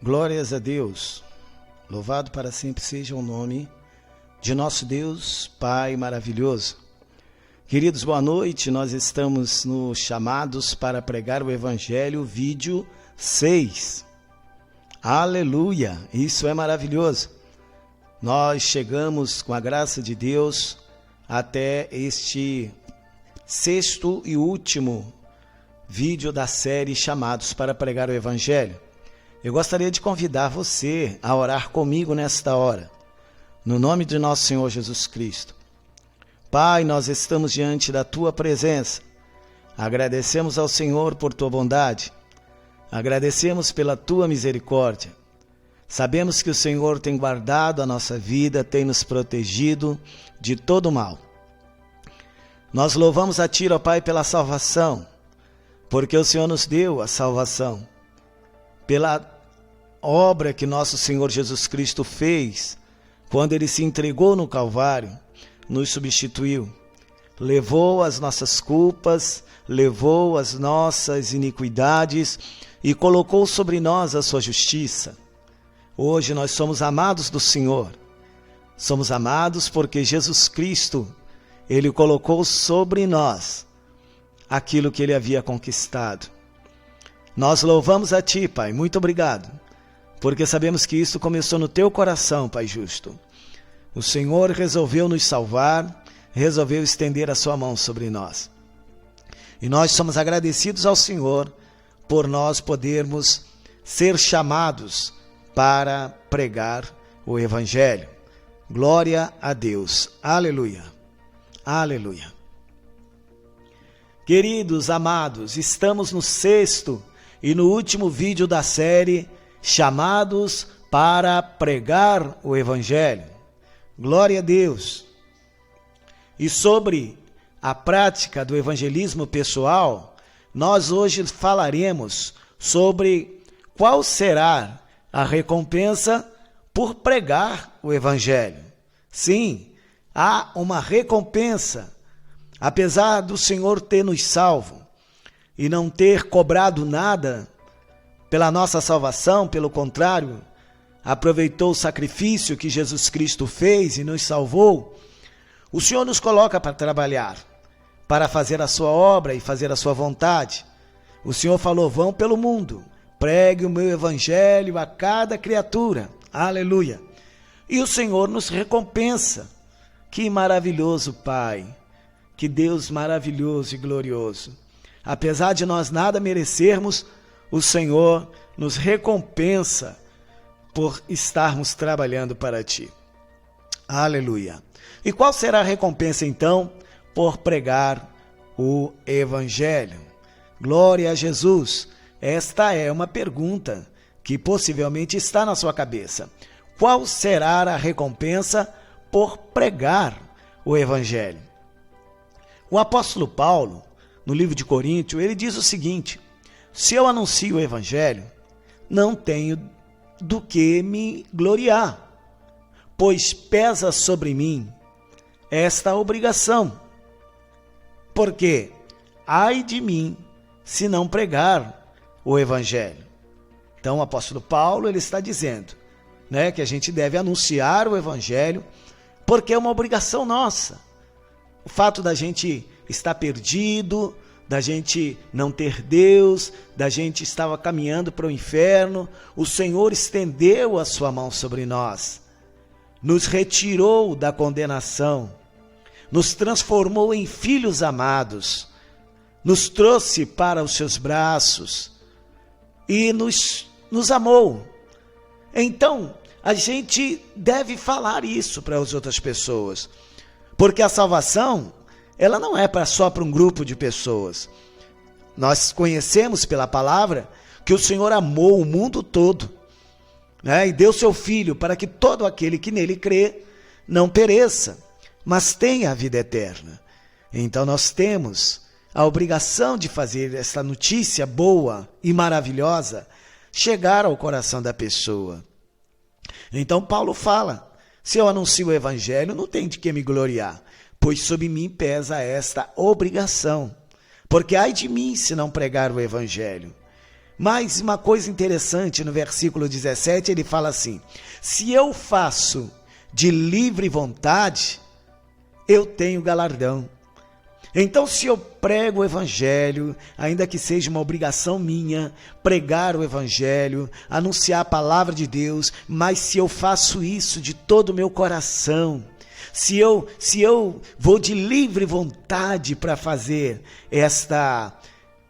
Glórias a Deus, louvado para sempre seja o nome de nosso Deus, Pai maravilhoso. Queridos, boa noite, nós estamos no Chamados para Pregar o Evangelho, vídeo 6. Aleluia, isso é maravilhoso. Nós chegamos, com a graça de Deus, até este sexto e último vídeo da série Chamados para Pregar o Evangelho. Eu gostaria de convidar você a orar comigo nesta hora, no nome de nosso Senhor Jesus Cristo. Pai, nós estamos diante da Tua presença, agradecemos ao Senhor por Tua bondade, agradecemos pela Tua misericórdia. Sabemos que o Senhor tem guardado a nossa vida, tem nos protegido de todo mal. Nós louvamos a Ti, ó Pai, pela salvação, porque o Senhor nos deu a salvação. Pela obra que nosso Senhor Jesus Cristo fez, quando Ele se entregou no Calvário, nos substituiu, levou as nossas culpas, levou as nossas iniquidades e colocou sobre nós a sua justiça. Hoje nós somos amados do Senhor, somos amados porque Jesus Cristo, Ele colocou sobre nós aquilo que Ele havia conquistado. Nós louvamos a Ti, Pai, muito obrigado, porque sabemos que isso começou no Teu coração, Pai justo. O Senhor resolveu nos salvar, resolveu estender a Sua mão sobre nós. E nós somos agradecidos ao Senhor por nós podermos ser chamados para pregar o Evangelho. Glória a Deus. Aleluia. Aleluia. Queridos, amados, estamos no sexto e no último vídeo da série Chamados para Pregar o Evangelho. Glória a Deus. E sobre a prática do evangelismo pessoal, nós hoje falaremos sobre qual será a recompensa por pregar o Evangelho. Sim, há uma recompensa, apesar do Senhor ter nos salvo e não ter cobrado nada pela nossa salvação, pelo contrário, aproveitou o sacrifício que Jesus Cristo fez e nos salvou. O Senhor nos coloca para trabalhar, para fazer a sua obra e fazer a sua vontade. O Senhor falou: vão pelo mundo, pregue o meu evangelho a cada criatura. Aleluia. E o Senhor nos recompensa. Que maravilhoso Pai, que Deus maravilhoso e glorioso. Apesar de nós nada merecermos, o Senhor nos recompensa por estarmos trabalhando para Ti. Aleluia. E qual será a recompensa então por pregar o Evangelho? Glória a Jesus. Esta é uma pergunta que possivelmente está na sua cabeça. Qual será a recompensa por pregar o Evangelho? O apóstolo Paulo, no livro de Coríntios, ele diz o seguinte: se eu anuncio o Evangelho, não tenho do que me gloriar, pois pesa sobre mim esta obrigação. Porque ai de mim se não pregar o Evangelho. Então o apóstolo Paulo ele está dizendo, que a gente deve anunciar o Evangelho, porque é uma obrigação nossa. O fato da gente estar perdido, da gente não ter Deus, da gente estar caminhando para o inferno, o Senhor estendeu a sua mão sobre nós, nos retirou da condenação, nos transformou em filhos amados, nos trouxe para os seus braços e nos amou. Então, a gente deve falar isso para as outras pessoas, porque a salvação, ela não é só para um grupo de pessoas. Nós conhecemos pela palavra que o Senhor amou o mundo todo, e deu seu Filho para que todo aquele que nele crê não pereça, mas tenha a vida eterna. Então nós temos a obrigação de fazer essa notícia boa e maravilhosa chegar ao coração da pessoa. Então Paulo fala: se eu anuncio o Evangelho, não tem de que me gloriar, pois sobre mim pesa esta obrigação. Porque ai de mim se não pregar o Evangelho. Mas uma coisa interessante, no versículo 17, ele fala assim: se eu faço de livre vontade, eu tenho galardão. Então, se eu prego o evangelho, ainda que seja uma obrigação minha, pregar o evangelho, anunciar a palavra de Deus, mas se eu faço isso de todo o meu coração, se eu vou de livre vontade para fazer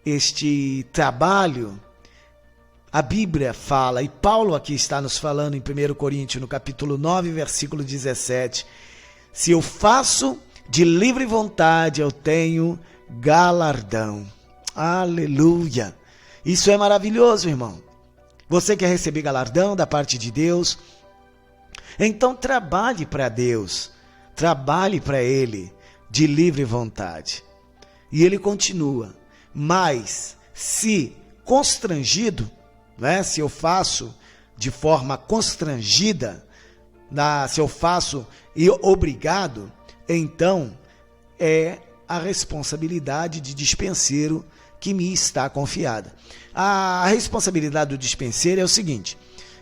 este trabalho, a Bíblia fala, e Paulo aqui está nos falando em 1 Coríntios, no capítulo 9, versículo 17, se eu faço de livre vontade, eu tenho galardão. Aleluia! Isso é maravilhoso, irmão. Você quer receber galardão da parte de Deus? Então trabalhe para Deus, trabalhe para Ele de livre vontade. E ele continua, mas se constrangido, né, se eu faço de forma constrangida, se eu faço e obrigado, então é a responsabilidade de dispenseiro que me está confiada. A responsabilidade do dispenseiro é o seguinte,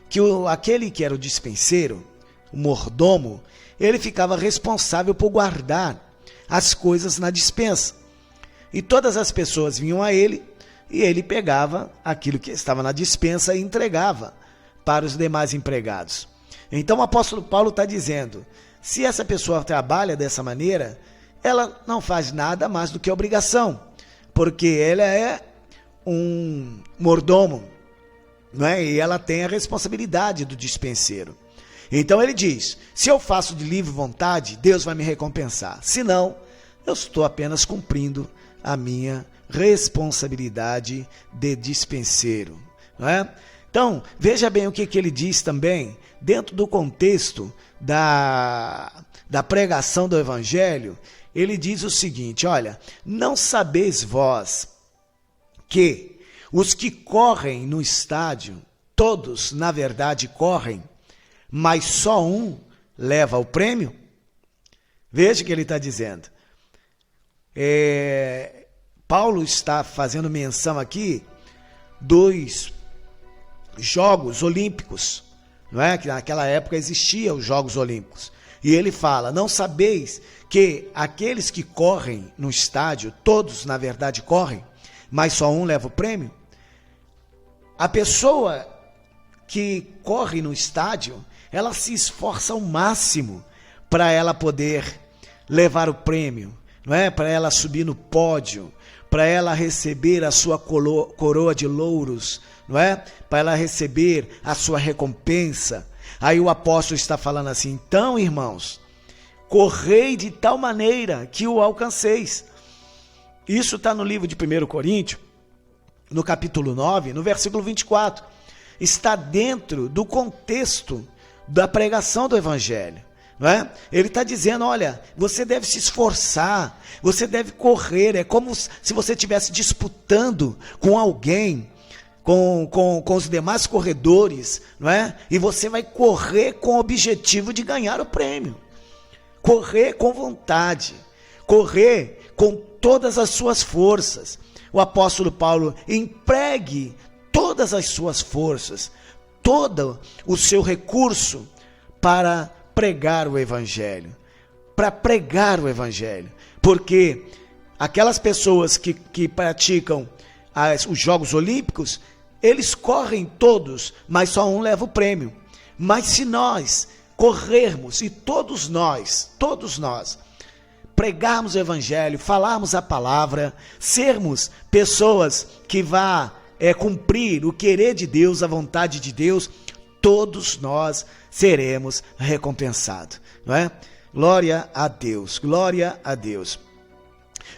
que aquele que era o dispenseiro, o mordomo, ele ficava responsável por guardar as coisas na dispensa. E todas as pessoas vinham a ele, e ele pegava aquilo que estava na dispensa e entregava para os demais empregados. Então o apóstolo Paulo está dizendo, se essa pessoa trabalha dessa maneira, ela não faz nada mais do que obrigação, porque ela é um mordomo, não é? E ela tem a responsabilidade do dispenseiro. Então ele diz, se eu faço de livre vontade, Deus vai me recompensar. Se não, eu estou apenas cumprindo a minha responsabilidade de dispenseiro, não é? Então, veja bem o que ele diz também, dentro do contexto da pregação do evangelho, ele diz o seguinte, olha, não sabeis vós que os que correm no estádio, todos na verdade correm, mas só um leva o prêmio? Veja o que ele está dizendo. Paulo está fazendo menção aqui dos Jogos Olímpicos, não é? Que naquela época existiam os Jogos Olímpicos. E ele fala, não sabeis que aqueles que correm no estádio, todos na verdade correm, mas só um leva o prêmio? A pessoa que corre no estádio, ela se esforça ao máximo para ela poder levar o prêmio, não é? Para ela subir no pódio, para ela receber a sua coroa de louros, não é? Para ela receber a sua recompensa. Aí o apóstolo está falando assim, então, irmãos, correi de tal maneira que o alcanceis. Isso está no livro de 1 Coríntios, no capítulo 9, no versículo 24. Está dentro do contexto da pregação do evangelho, não é? Ele está dizendo, olha, você deve se esforçar, você deve correr, é como se você estivesse disputando com alguém, com os demais corredores, não é? E você vai correr com o objetivo de ganhar o prêmio. Correr com vontade, correr com todas as suas forças. O apóstolo Paulo, empregue todas as suas forças, todo o seu recurso para pregar o evangelho, porque aquelas pessoas que praticam os Jogos Olímpicos, eles correm todos, mas só um leva o prêmio. Mas se nós corrermos, e todos nós, pregarmos o evangelho, falarmos a palavra, sermos pessoas que vá cumprir o querer de Deus, a vontade de Deus, todos nós seremos recompensados, não é? Glória a Deus, glória a Deus.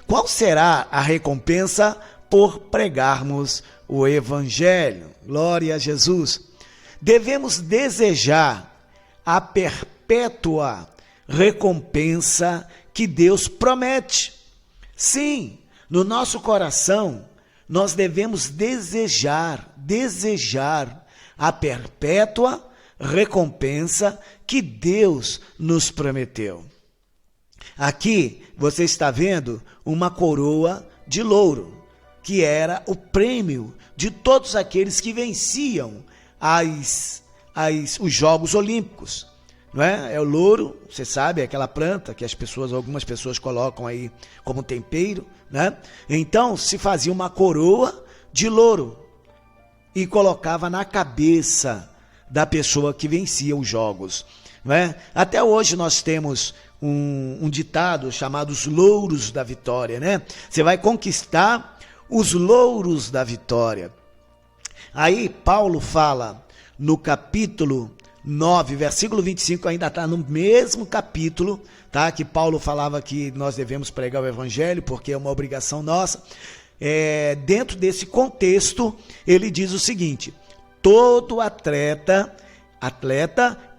Qual será a recompensa por pregarmos o evangelho? Glória a Jesus. Devemos desejar a perpétua recompensa que Deus promete. Sim, no nosso coração, nós devemos desejar a perpétua recompensa que Deus nos prometeu. Aqui você está vendo uma coroa de louro. que era o prêmio de todos aqueles que venciam os Jogos Olímpicos. Não é? É o louro, você sabe, é aquela planta que algumas pessoas colocam aí como tempero, né? Então se fazia uma coroa de louro e colocava na cabeça da pessoa que vencia os jogos, não é? Até hoje nós temos um ditado chamado os louros da vitória, né? Você vai conquistar os louros da vitória. Aí Paulo fala no capítulo 9, versículo 25, ainda está no mesmo capítulo, tá? Que Paulo falava que nós devemos pregar o evangelho porque é uma obrigação nossa. Dentro desse contexto, ele diz o seguinte: todo atleta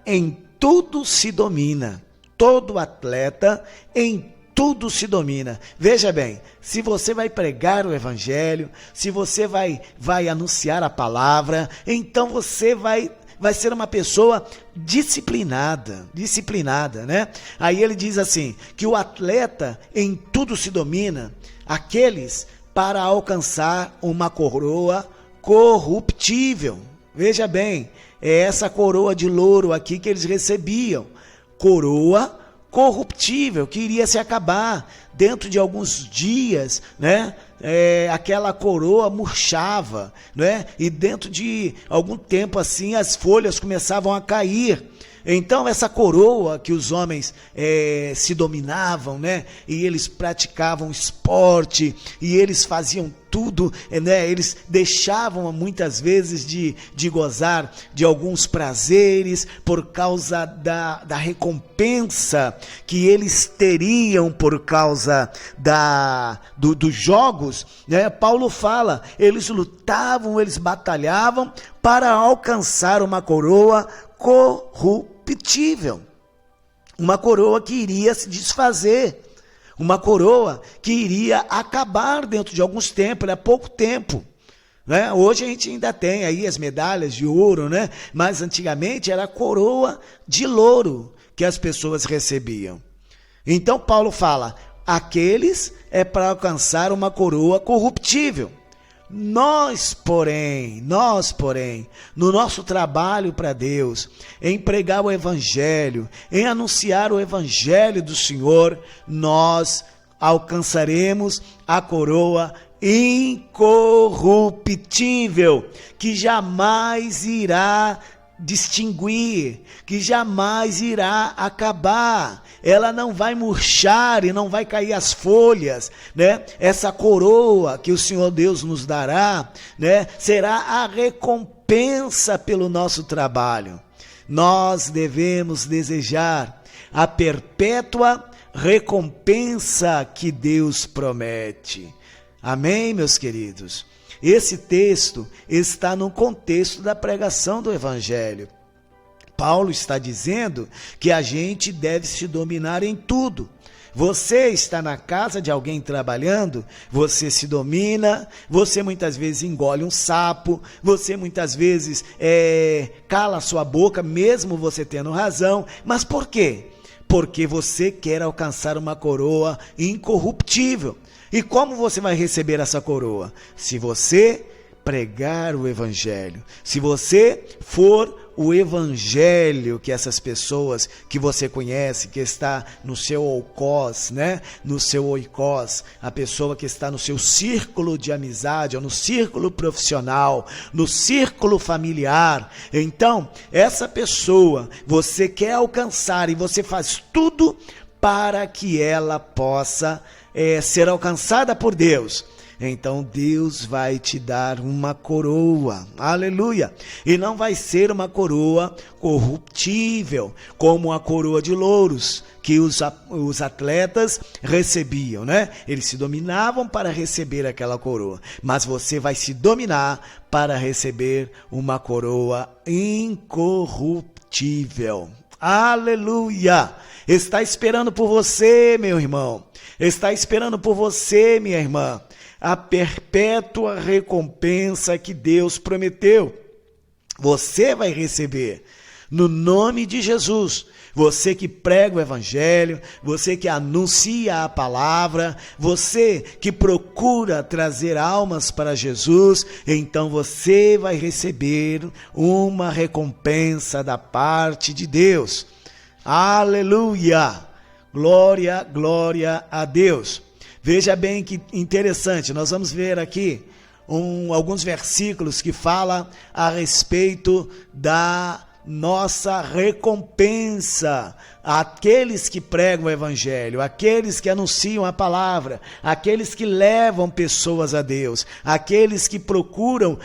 em tudo se domina. Todo atleta em tudo se domina. Veja bem, se você vai pregar o evangelho, se você vai anunciar a palavra, então você vai ser uma pessoa disciplinada, né? Aí ele diz assim, que o atleta em tudo se domina, aqueles para alcançar uma coroa corruptível. Veja bem, é essa coroa de louro aqui que eles recebiam, coroa corruptível, que iria se acabar dentro de alguns dias, né? Aquela coroa murchava, né? E dentro de algum tempo assim as folhas começavam a cair. Então essa coroa que os homens se dominavam, né? E eles praticavam esporte, e eles faziam tudo, né? Eles deixavam muitas vezes de gozar de alguns prazeres por causa da recompensa que eles teriam por causa dos jogos, né? Paulo fala, eles lutavam, eles batalhavam para alcançar uma coroa corruptível, uma coroa que iria se desfazer, uma coroa que iria acabar dentro de alguns tempos, pouco tempo, né? Hoje a gente ainda tem aí as medalhas de ouro, né? Mas antigamente era a coroa de louro que as pessoas recebiam. Então Paulo fala, aqueles é para alcançar uma coroa corruptível. Nós, porém, no nosso trabalho para Deus, em pregar o evangelho, em anunciar o evangelho do Senhor, nós alcançaremos a coroa incorruptível, que jamais irá distinguir, que jamais irá acabar, ela não vai murchar e não vai cair as folhas, né? Essa coroa que o Senhor Deus nos dará, né? Será a recompensa pelo nosso trabalho. Nós devemos desejar a perpétua recompensa que Deus promete. Amém, meus queridos? Esse texto está no contexto da pregação do evangelho. Paulo está dizendo que a gente deve se dominar em tudo. Você está na casa de alguém trabalhando, você se domina, você muitas vezes engole um sapo, você muitas vezes cala a sua boca, mesmo você tendo razão. Mas por quê? Porque você quer alcançar uma coroa incorruptível. E como você vai receber essa coroa? Se você pregar o evangelho, se você for o evangelho que essas pessoas que você conhece, que está no seu oikos, né? No seu oikos, a pessoa que está no seu círculo de amizade, ou no círculo profissional, no círculo familiar. Então, essa pessoa você quer alcançar e você faz tudo para que ela possa ser alcançada por Deus. Então Deus vai te dar uma coroa, aleluia, e não vai ser uma coroa corruptível, como a coroa de louros que os atletas recebiam, né? Eles se dominavam para receber aquela coroa, mas você vai se dominar para receber uma coroa incorruptível, aleluia. Está esperando por você, meu irmão, está esperando por você, minha irmã, a perpétua recompensa que Deus prometeu. Você vai receber no nome de Jesus, Você que prega o evangelho, você que anuncia a palavra, você que procura trazer almas para Jesus, então você vai receber uma recompensa da parte de Deus. Aleluia! Glória, glória a Deus. Veja bem que interessante, nós vamos ver aqui alguns versículos que falam a respeito da nossa recompensa, aqueles que pregam o evangelho, aqueles que anunciam a palavra, aqueles que levam pessoas a Deus, aqueles que procuram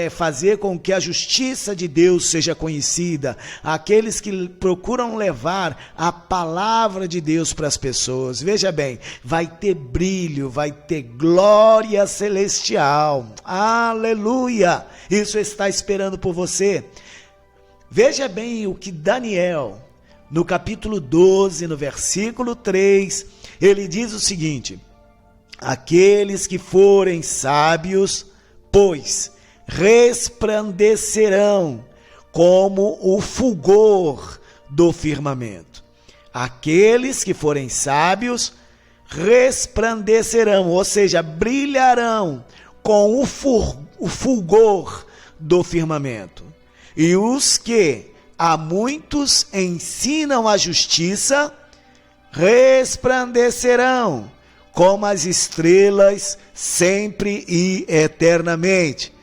fazer com que a justiça de Deus seja conhecida, aqueles que procuram levar a palavra de Deus para as pessoas. Veja bem, vai ter brilho, vai ter glória celestial. Aleluia! Isso está esperando por você. Veja bem o que Daniel, no capítulo 12, no versículo 3, ele diz o seguinte: aqueles que forem sábios, pois resplandecerão como o fulgor do firmamento. Aqueles que forem sábios resplandecerão, ou seja, brilharão com o fulgor do firmamento. E os que a muitos ensinam a justiça resplandecerão como as estrelas sempre e eternamente.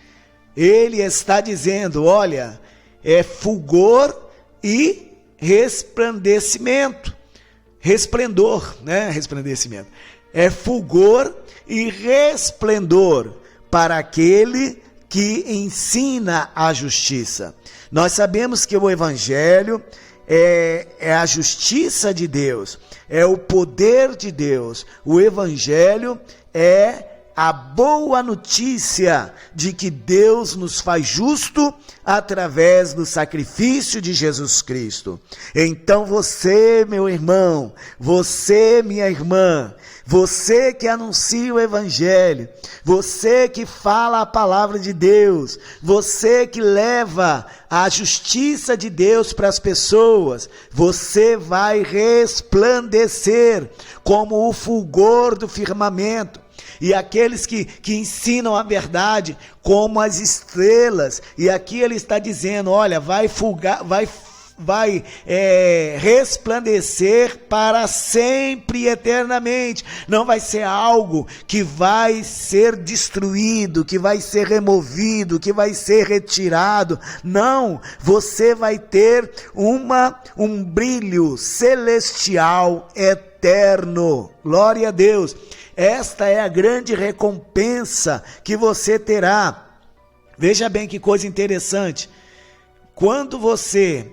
Ele está dizendo, olha, é fulgor e resplandecimento. Resplendor, né? Resplandecimento. É fulgor e resplendor para aquele que ensina a justiça. Nós sabemos que o evangelho é a justiça de Deus, é o poder de Deus. O evangelho é a boa notícia de que Deus nos faz justo através do sacrifício de Jesus Cristo. Então você, meu irmão, você, minha irmã, você que anuncia o evangelho, você que fala a palavra de Deus, você que leva a justiça de Deus para as pessoas, você vai resplandecer como o fulgor do firmamento. E aqueles que ensinam a verdade como as estrelas. E aqui ele está dizendo, olha, vai resplandecer para sempre e eternamente. Não vai ser algo que vai ser destruído, que vai ser removido, que vai ser retirado. Não, você vai ter um brilho celestial eterno. Glória a Deus. Esta é a grande recompensa que você terá. Veja bem que coisa interessante. Quando você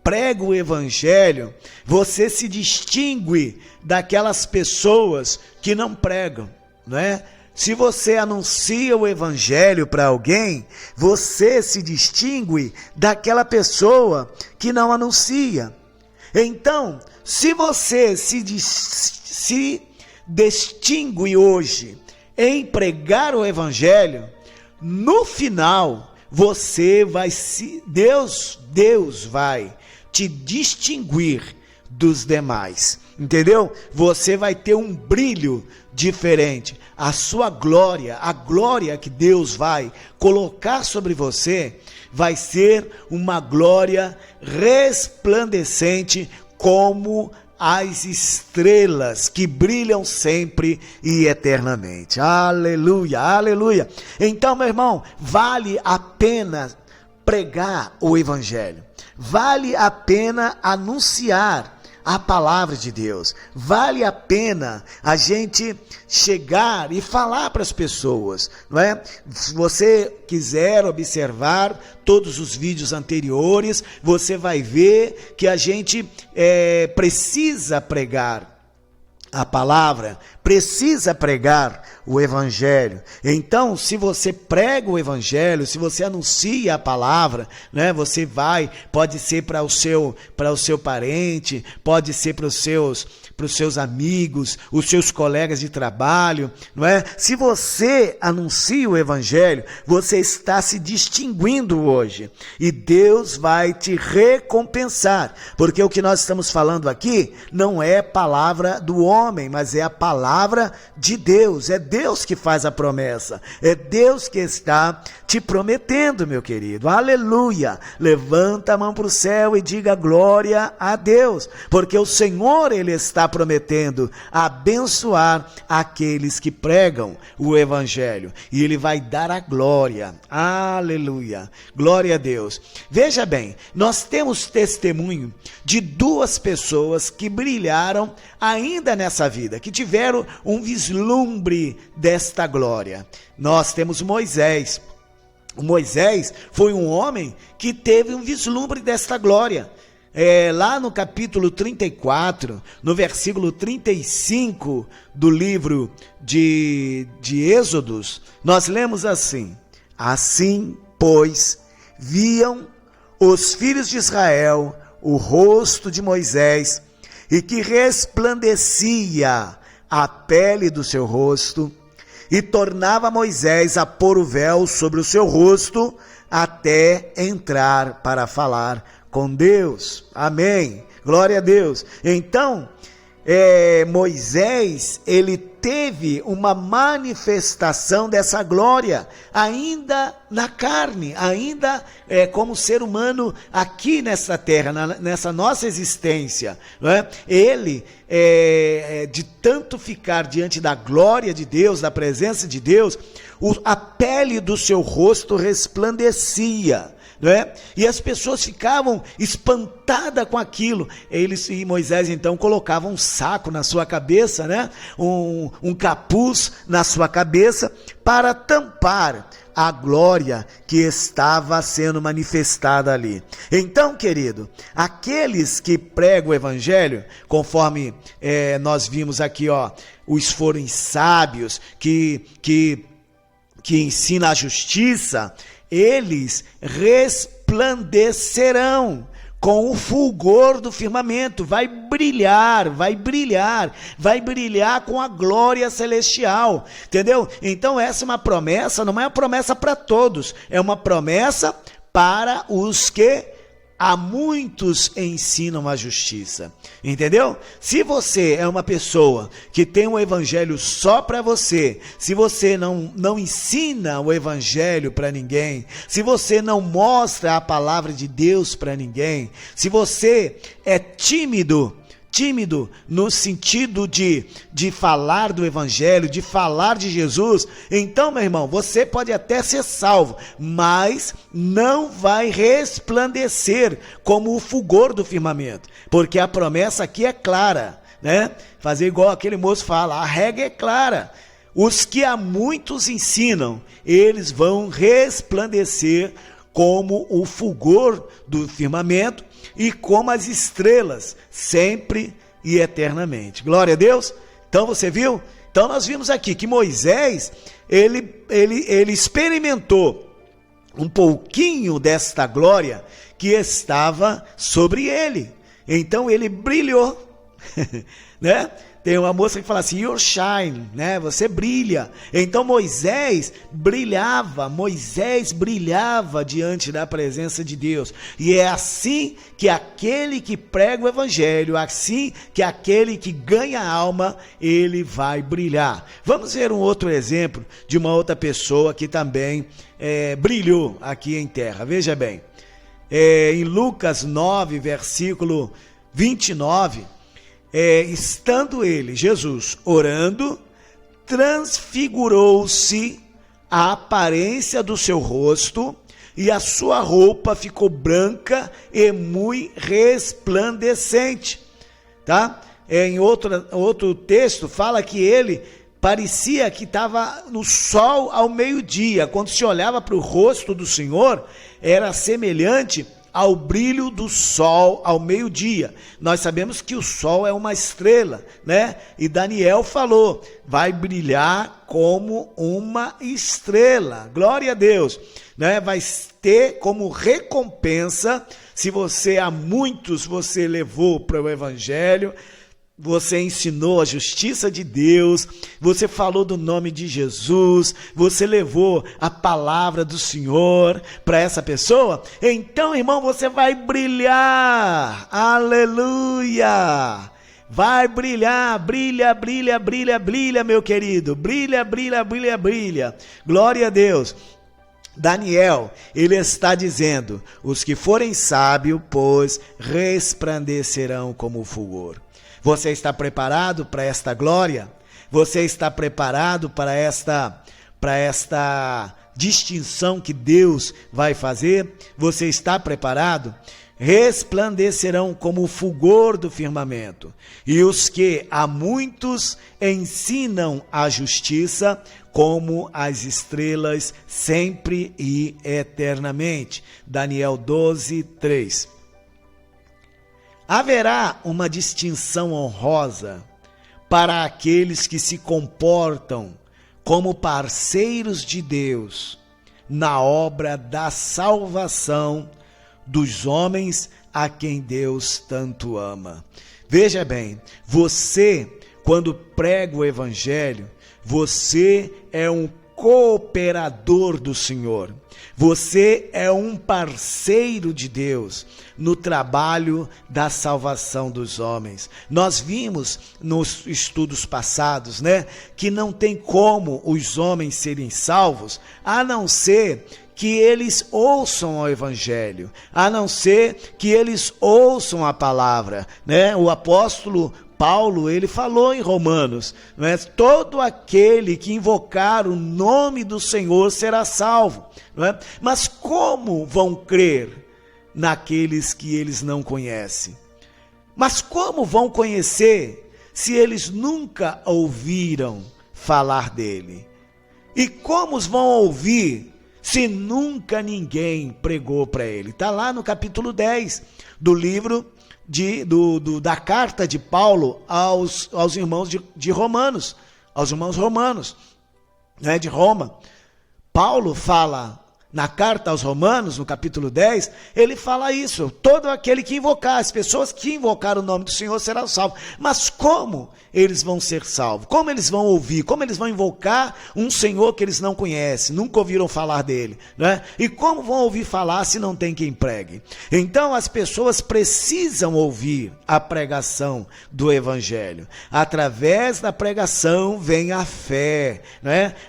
prega o evangelho, você se distingue daquelas pessoas que não pregam, não é? Se você anuncia o evangelho para alguém, você se distingue daquela pessoa que não anuncia. Então, se você se distingue hoje em pregar o evangelho, no final você vai Deus vai te distinguir dos demais, entendeu? Você vai ter um brilho diferente. A sua glória, a glória que Deus vai colocar sobre você, vai ser uma glória resplandecente como as estrelas que brilham sempre e eternamente. Aleluia, aleluia. Então, meu irmão, vale a pena pregar o evangelho. Vale a pena anunciar a palavra de Deus. Vale a pena a gente chegar e falar para as pessoas, não é? Se você quiser observar todos os vídeos anteriores, você vai ver que a gente precisa pregar a palavra, precisa pregar o evangelho. Então, se você prega o evangelho, se você anuncia a palavra, né, pode ser para o seu parente, pode ser para para os seus amigos, os seus colegas de trabalho, não é? Se você anuncia o evangelho, você está se distinguindo hoje, e Deus vai te recompensar, porque o que nós estamos falando aqui não é palavra do homem, mas é a palavra de Deus. É Deus que faz a promessa, é Deus que está te prometendo, meu querido. Aleluia! Levanta a mão para o céu e diga glória a Deus, porque o Senhor, Ele está prometendo abençoar aqueles que pregam o evangelho, e Ele vai dar a glória. Aleluia! Glória a Deus. Veja bem, nós temos testemunho de duas pessoas que brilharam ainda nessa vida, que tiveram um vislumbre desta glória. Nós temos Moisés. O Moisés foi um homem que teve um vislumbre desta glória. Lá no capítulo 34, no versículo 35 do livro de Êxodos, nós lemos assim: assim, pois, viam os filhos de Israel o rosto de Moisés, e que resplandecia a pele do seu rosto, e tornava Moisés a pôr o véu sobre o seu rosto, até entrar para falar com Deus. Amém. Glória a Deus. Então, Moisés, ele teve uma manifestação dessa glória, ainda na carne, ainda como ser humano aqui nessa terra, nessa nossa existência, não é? Ele, de tanto ficar diante da glória de Deus, da presença de Deus, a pele do seu rosto resplandecia, não é? E as pessoas ficavam espantadas com aquilo. E Moisés então colocava um saco na sua cabeça, né? Um capuz na sua cabeça, para tampar a glória que estava sendo manifestada ali. Então, querido, aqueles que pregam o evangelho, conforme nós vimos aqui, os forem sábios, que ensina a justiça, eles resplandecerão com o fulgor do firmamento, vai brilhar com a glória celestial, entendeu? Então essa é uma promessa, não é uma promessa para todos, é uma promessa para os que a muitos ensinam a justiça, entendeu? Se você é uma pessoa que tem um evangelho só para você, se você não ensina o evangelho para ninguém, se você não mostra a palavra de Deus para ninguém, se você é tímido no sentido de falar do evangelho, de falar de Jesus, então, meu irmão, você pode até ser salvo, mas não vai resplandecer como o fulgor do firmamento, porque a promessa aqui é clara, né? Fazer igual aquele moço fala, a regra é clara: os que a muitos ensinam, eles vão resplandecer como o fulgor do firmamento e como as estrelas, sempre e eternamente. Glória a Deus. Então você viu? Então nós vimos aqui que Moisés, ele experimentou um pouquinho desta glória que estava sobre ele. Então ele brilhou, né? Tem uma moça que fala assim, you shine, né? Você brilha. Então Moisés brilhava diante da presença de Deus. E é assim que aquele que prega o evangelho, assim que aquele que ganha alma, ele vai brilhar. Vamos ver um outro exemplo de uma outra pessoa que também brilhou aqui em terra. Veja bem, em Lucas 9, versículo 29, estando ele, Jesus, orando, transfigurou-se a aparência do seu rosto, e a sua roupa ficou branca e muito resplandecente. Tá? Em outro texto fala que ele parecia que estava no sol ao meio-dia. Quando se olhava para o rosto do Senhor, era semelhante ao brilho do sol ao meio-dia. Nós sabemos que o sol é uma estrela, né? E Daniel falou, vai brilhar como uma estrela. Glória a Deus, né? Vai ter como recompensa, se você a muitos você levou para o evangelho, Você ensinou a justiça de Deus, você falou do nome de Jesus, você levou a palavra do Senhor para essa pessoa, então, irmão, você vai brilhar, aleluia! Vai brilhar, brilha, brilha, brilha, brilha, meu querido, brilha, brilha, brilha, brilha, glória a Deus. Daniel, ele está dizendo, os que forem sábios, pois resplandecerão como o fulgor. Você está preparado para esta glória? Você está preparado para esta distinção que Deus vai fazer? Você está preparado? Resplandecerão como o fulgor do firmamento, e os que a muitos ensinam a justiça, como as estrelas, sempre e eternamente. Daniel 12, 3. Haverá uma distinção honrosa para aqueles que se comportam como parceiros de Deus na obra da salvação dos homens a quem Deus tanto ama. Veja bem, você, quando prega o evangelho, você é um cooperador do Senhor. Você é um parceiro de Deus no trabalho da salvação dos homens. Nós vimos nos estudos passados, que não tem como os homens serem salvos, a não ser que eles ouçam o evangelho, a não ser que eles ouçam a palavra, O apóstolo Paulo, ele falou em Romanos, todo aquele que invocar o nome do Senhor será salvo, Mas como vão crer naqueles que eles não conhecem? Mas como vão conhecer se eles nunca ouviram falar dele? E como vão ouvir se nunca ninguém pregou para ele? Está lá no capítulo 10 do livro da carta de Paulo aos irmãos de Romanos, aos irmãos romanos, de Roma. Paulo fala na carta aos Romanos, no capítulo 10, ele fala isso, todo aquele que invocar, as pessoas que invocaram o nome do Senhor serão salvos. Mas como eles vão ser salvos? Como eles vão ouvir? Como eles vão invocar um Senhor que eles não conhecem, nunca ouviram falar dele? E como vão ouvir falar se não tem quem pregue? Então as pessoas precisam ouvir a pregação do evangelho. Através da pregação vem a fé,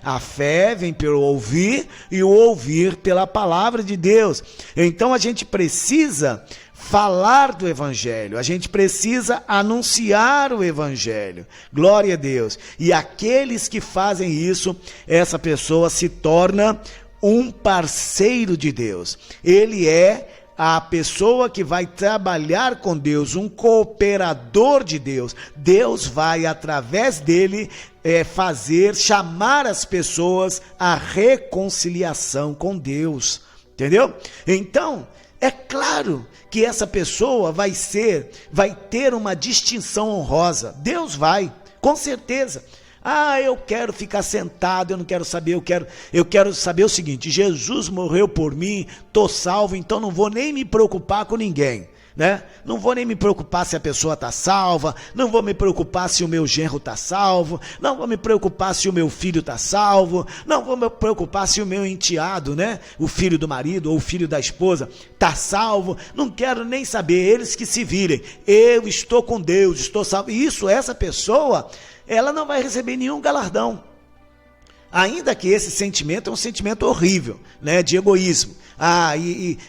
A fé vem pelo ouvir e o ouvir pela palavra de Deus. Então a gente precisa falar do evangelho, a gente precisa anunciar o evangelho, glória a Deus, e aqueles que fazem isso, essa pessoa se torna um parceiro de Deus, ele é a pessoa que vai trabalhar com Deus, um cooperador de Deus. Deus vai, através dele, chamar as pessoas à reconciliação com Deus, entendeu? Então, é claro que essa pessoa vai ter uma distinção honrosa. Deus vai, com certeza. Eu quero ficar sentado, eu não quero saber, eu quero saber o seguinte: Jesus morreu por mim, estou salvo, então não vou nem me preocupar com ninguém, Não vou nem me preocupar se a pessoa está salva, não vou me preocupar se o meu genro está salvo, não vou me preocupar se o meu filho está salvo, não vou me preocupar se o meu enteado, o filho do marido ou o filho da esposa está salvo, não quero nem saber, eles que se virem, eu estou com Deus, estou salvo. Essa pessoa, ela não vai receber nenhum galardão, ainda que esse sentimento é um sentimento horrível, de egoísmo.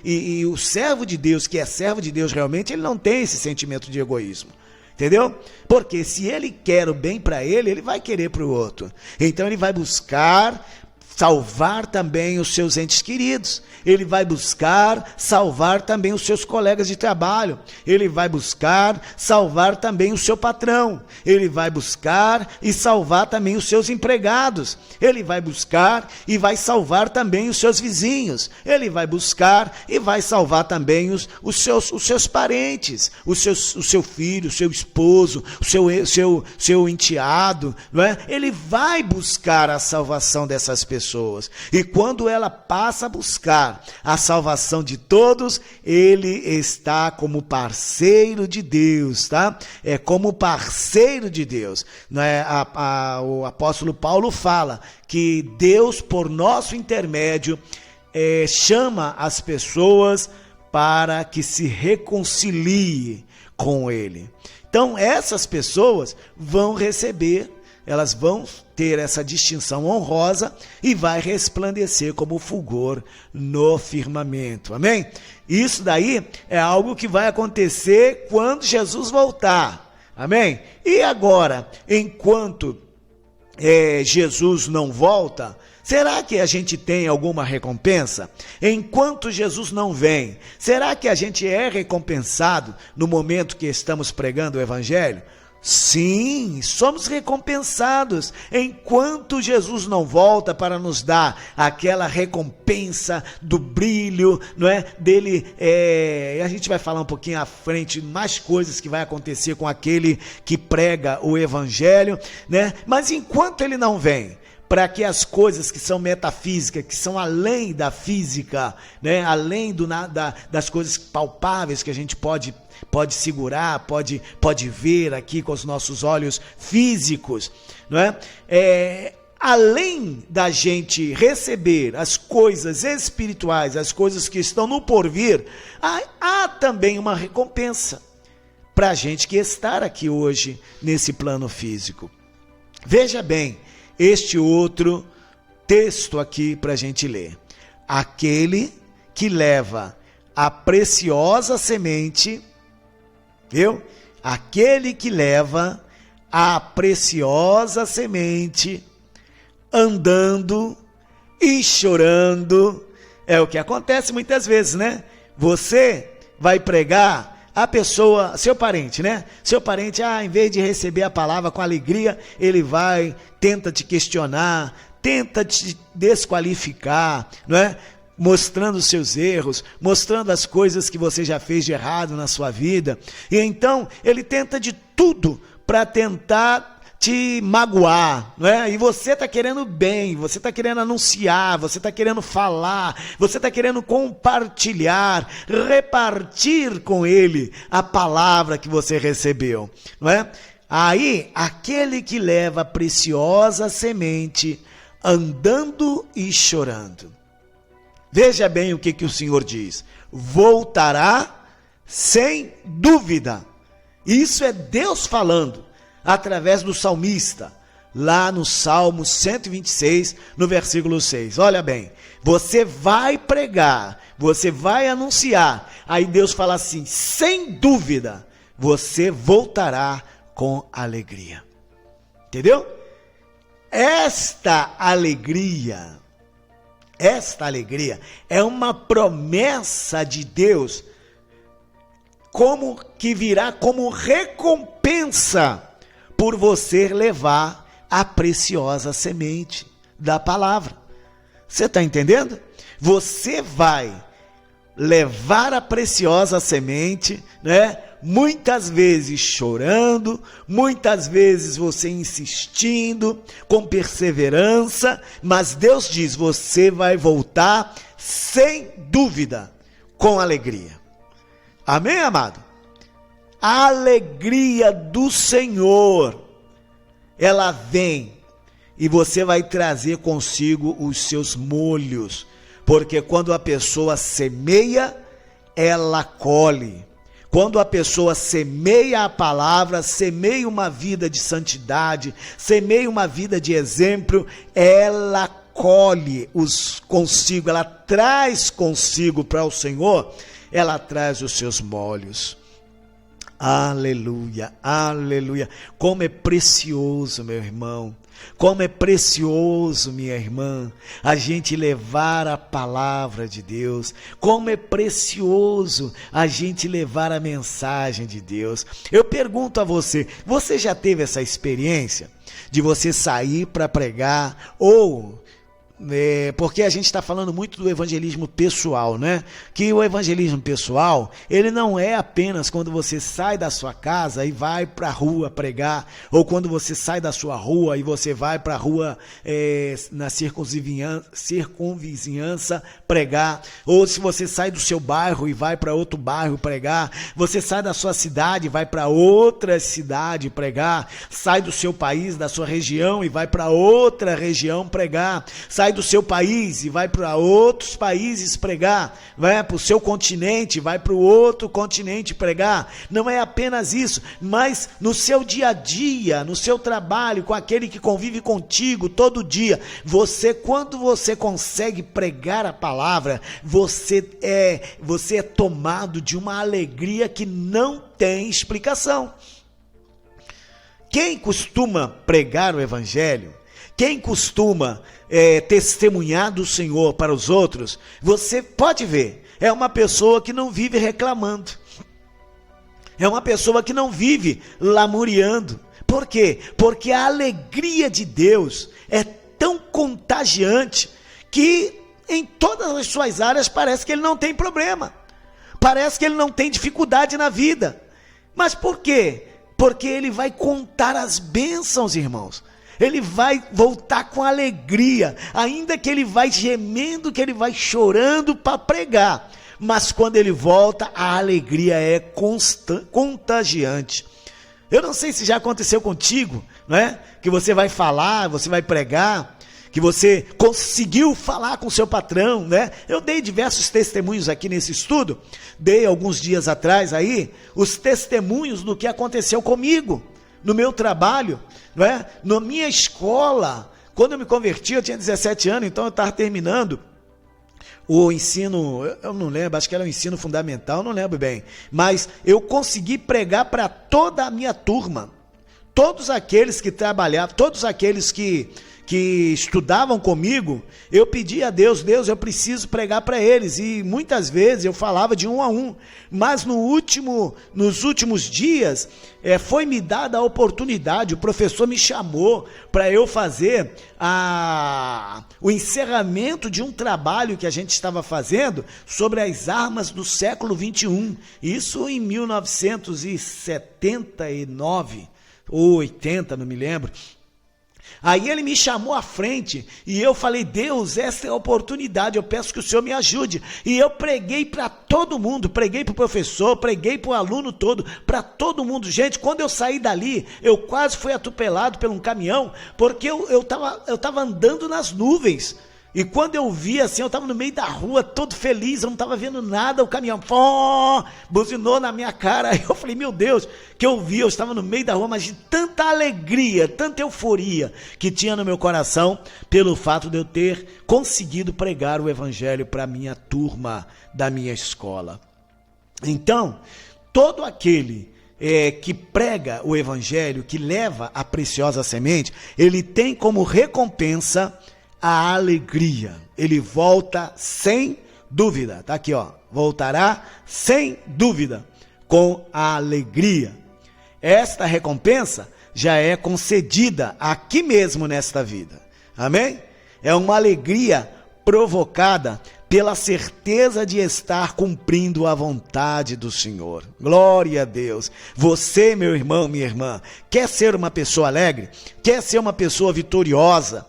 E o servo de Deus, que é servo de Deus realmente, ele não tem esse sentimento de egoísmo, entendeu? Porque se ele quer o bem para ele, ele vai querer para o outro. Então ele vai buscar salvar também os seus entes queridos, ele vai buscar salvar também os seus colegas de trabalho, ele vai buscar salvar também o seu patrão, ele vai buscar e salvar também os seus empregados, ele vai buscar e vai salvar também os seus vizinhos, ele vai buscar e vai salvar também os seus parentes, o seu filho, o seu esposo, o seu enteado, ele vai buscar a salvação dessas pessoas. pessoas. E quando ela passa a buscar a salvação de todos, ele está como parceiro de Deus, tá? É como parceiro de Deus. Né? O apóstolo Paulo fala que Deus, por nosso intermédio, chama as pessoas para que se reconcilie com ele. Então, essas pessoas vão receber, elas vão ter essa distinção honrosa e vai resplandecer como fulgor no firmamento. Amém? Isso daí é algo que vai acontecer quando Jesus voltar. Amém? E agora, enquanto Jesus não volta, será que a gente tem alguma recompensa? Enquanto Jesus não vem, será que a gente é recompensado no momento que estamos pregando o Evangelho? Sim, somos recompensados enquanto Jesus não volta para nos dar aquela recompensa do brilho, não é? Dele, a gente vai falar um pouquinho à frente, mais coisas que vai acontecer com aquele que prega o Evangelho, né? Mas enquanto ele não vem, para que as coisas que são metafísicas, que são além da física, né? Além das coisas palpáveis que a gente pode segurar, pode ver aqui com os nossos olhos físicos, não é? Além da gente receber as coisas espirituais, as coisas que estão no porvir, há também uma recompensa para a gente que está aqui hoje nesse plano físico. Veja bem este outro texto aqui para a gente ler. Aquele que leva a preciosa semente, viu? Aquele que leva a preciosa semente, andando e chorando, é o que acontece muitas vezes, né? Você vai pregar, a pessoa, seu parente, né? Seu parente, em vez de receber a palavra com alegria, ele vai, tenta te questionar, tenta te desqualificar, não é? Mostrando os seus erros, mostrando as coisas que você já fez de errado na sua vida. E então, ele tenta de tudo para tentar te magoar, não é? E você está querendo bem, você está querendo anunciar, você está querendo falar, você está querendo compartilhar, repartir com ele a palavra que você recebeu, não é? Aí, aquele que leva a preciosa semente, andando e chorando. Veja bem o que o Senhor diz. Voltará sem dúvida. Isso é Deus falando, através do salmista, lá no Salmo 126, no versículo 6. Olha bem, você vai pregar, você vai anunciar, aí Deus fala assim, sem dúvida, você voltará com alegria. Entendeu? Esta alegria é uma promessa de Deus, como que virá como recompensa por você levar a preciosa semente da palavra. Você está entendendo? Você vai levar a preciosa semente, né? Muitas vezes chorando, muitas vezes você insistindo, com perseverança, mas Deus diz, você vai voltar sem dúvida, com alegria. Amém, amado? A alegria do Senhor, ela vem e você vai trazer consigo os seus molhos, porque quando a pessoa semeia, ela colhe. Quando a pessoa semeia a palavra, semeia uma vida de santidade, semeia uma vida de exemplo, ela colhe consigo, ela traz consigo para o Senhor, ela traz os seus molhos. Aleluia, aleluia. Como é precioso, meu irmão. Como é precioso, minha irmã, a gente levar a palavra de Deus. Como é precioso a gente levar a mensagem de Deus. Eu pergunto a você, você já teve essa experiência de você sair para pregar ou porque a gente está falando muito do evangelismo pessoal, né? Que o evangelismo pessoal, ele não é apenas quando você sai da sua casa e vai para a rua pregar, ou quando você sai da sua rua e você vai para a rua na circunvizinhança pregar, ou se você sai do seu bairro e vai para outro bairro pregar, você sai da sua cidade e vai para outra cidade pregar, sai do seu país, da sua região e vai para outra região pregar, sai do seu país e vai para outros países pregar, vai para o seu continente, vai para o outro continente pregar. Não é apenas isso, mas no seu dia a dia, no seu trabalho, com aquele que convive contigo todo dia, quando você consegue pregar a palavra, você é tomado de uma alegria que não tem explicação. Quem costuma pregar o evangelho, quem costuma testemunhar do Senhor para os outros, você pode ver, é uma pessoa que não vive reclamando, é uma pessoa que não vive lamuriando. Por quê? Porque a alegria de Deus é tão contagiante que em todas as suas áreas parece que ele não tem problema, parece que ele não tem dificuldade na vida. Mas por quê? Porque ele vai contar as bênçãos, irmãos. Ele vai voltar com alegria, ainda que ele vai gemendo, que ele vai chorando para pregar, mas quando ele volta, a alegria é contagiante. Eu não sei se já aconteceu contigo, não é? Que você vai falar, você vai pregar, que você conseguiu falar com o seu patrão, né? Eu dei diversos testemunhos aqui nesse estudo, dei alguns dias atrás aí, os testemunhos do que aconteceu comigo, no meu trabalho, não é? Na minha escola. Quando eu me converti, eu tinha 17 anos, então eu estava terminando o ensino, eu não lembro, acho que era o ensino fundamental, não lembro bem, mas eu consegui pregar para toda a minha turma, todos aqueles que trabalhavam, todos aqueles que estudavam comigo, eu pedi a Deus, eu preciso pregar para eles, e muitas vezes eu falava de um a um, mas nos últimos dias, foi me dada a oportunidade, o professor me chamou para eu fazer o encerramento de um trabalho que a gente estava fazendo sobre as armas do século 21, isso em 1979, ou 80, não me lembro. Aí ele me chamou à frente e eu falei, Deus, essa é a oportunidade, eu peço que o Senhor me ajude. E eu preguei para todo mundo, preguei para o professor, preguei para o aluno todo, para todo mundo. Gente, quando eu saí dali, eu quase fui atropelado por um caminhão, porque eu tava andando nas nuvens. E quando eu vi assim, eu estava no meio da rua, todo feliz, eu não estava vendo nada, o caminhão buzinou na minha cara. Aí eu falei, meu Deus, que eu vi, eu estava no meio da rua, mas de tanta alegria, tanta euforia que tinha no meu coração, pelo fato de eu ter conseguido pregar o evangelho para a minha turma da minha escola. Então, todo aquele que prega o evangelho, que leva a preciosa semente, ele tem como recompensa a alegria. Ele volta sem dúvida, tá aqui ó, voltará sem dúvida, com a alegria. Esta recompensa já é concedida aqui mesmo nesta vida, amém? É uma alegria provocada pela certeza de estar cumprindo a vontade do Senhor. Glória a Deus. Você, meu irmão, minha irmã, quer ser uma pessoa alegre? Quer ser uma pessoa vitoriosa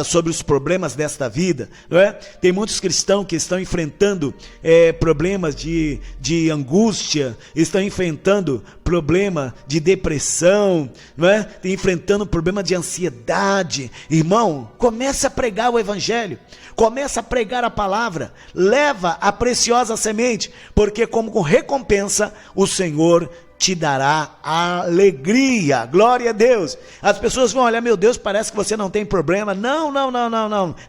sobre os problemas desta vida, não é? Tem muitos cristãos que estão enfrentando problemas de angústia, estão enfrentando problema de depressão, não é? Estão enfrentando problema de ansiedade. Irmão, comece a pregar o evangelho, comece a pregar a palavra, leva a preciosa semente, porque como recompensa o Senhor te dará alegria. Glória a Deus. As pessoas vão olhar, meu Deus, parece que você não tem problema. Não.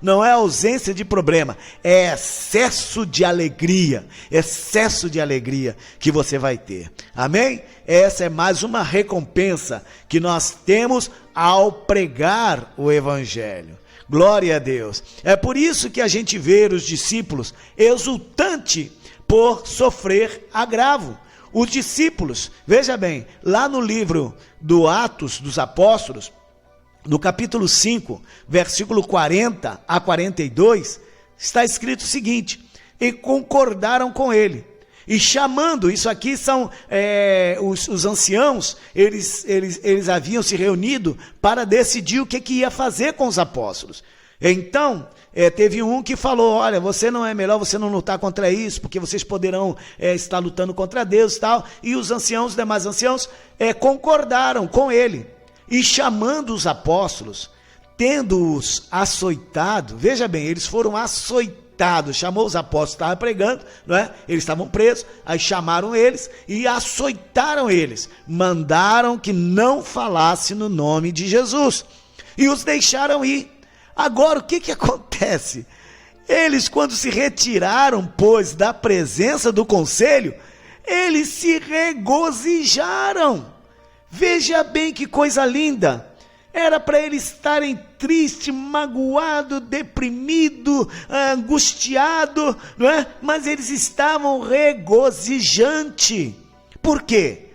Não é ausência de problema, é excesso de alegria que você vai ter. Amém? Essa é mais uma recompensa que nós temos ao pregar o evangelho. Glória a Deus. É por isso que a gente vê os discípulos exultantes por sofrer agravo. Os discípulos, veja bem, lá no livro do Atos dos Apóstolos, no capítulo 5, versículo 40 a 42, está escrito o seguinte: e concordaram com ele. E chamando, isso aqui são os anciãos, eles haviam se reunido para decidir o que ia fazer com os apóstolos. Então, teve um que falou: olha, você não é melhor você não lutar contra isso, porque vocês poderão estar lutando contra Deus e tal. E os anciãos, os demais anciãos, concordaram com ele. E chamando os apóstolos, tendo-os açoitado, veja bem, eles foram açoitados, chamou os apóstolos, estavam pregando, não é? Eles estavam presos, aí chamaram eles e açoitaram eles, mandaram que não falasse no nome de Jesus, e os deixaram ir. Agora, o que acontece? Eles, quando se retiraram, pois, da presença do conselho, eles se regozijaram. Veja bem que coisa linda. Era para eles estarem triste, magoado, deprimido, angustiado, não é? Mas eles estavam regozijantes. Por quê?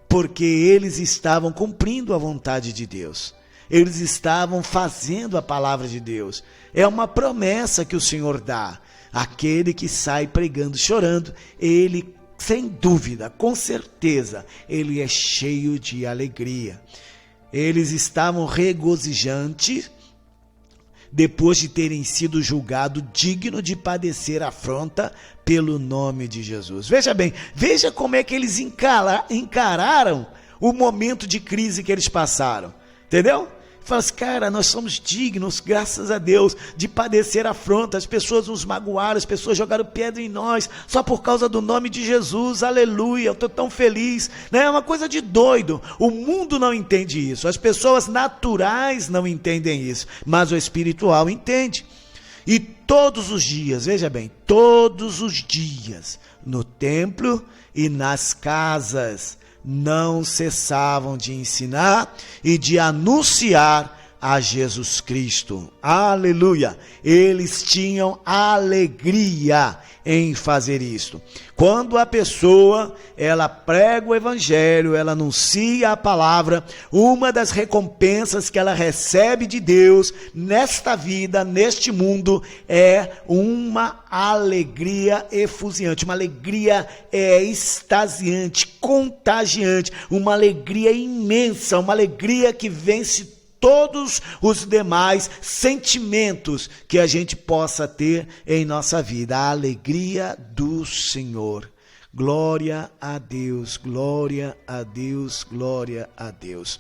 Porque eles estavam cumprindo a vontade de Deus. Eles estavam fazendo a palavra de Deus. É uma promessa que o Senhor dá. Aquele que sai pregando, chorando, ele, sem dúvida, com certeza, ele é cheio de alegria. Eles estavam regozijantes depois de terem sido julgados digno de padecer afronta pelo nome de Jesus. Veja bem, veja como é que eles encararam o momento de crise que eles passaram. Entendeu? Fala assim: cara, nós somos dignos, graças a Deus, de padecer afronta. As pessoas nos magoaram, as pessoas jogaram pedra em nós, só por causa do nome de Jesus, aleluia, eu estou tão feliz, né? É uma coisa de doido. O mundo não entende isso, as pessoas naturais não entendem isso, mas o espiritual entende. E todos os dias, veja bem, todos os dias, no templo e nas casas, não cessavam de ensinar e de anunciar a Jesus Cristo. Aleluia! Eles tinham alegria em fazer isto. Quando a pessoa, ela prega o evangelho, ela anuncia a palavra, uma das recompensas que ela recebe de Deus nesta vida, neste mundo, é uma alegria efusiante, uma alegria extasiante, contagiante, uma alegria imensa, uma alegria que vence todos os demais sentimentos que a gente possa ter em nossa vida. A alegria do Senhor. Glória a Deus, glória a Deus, glória a Deus.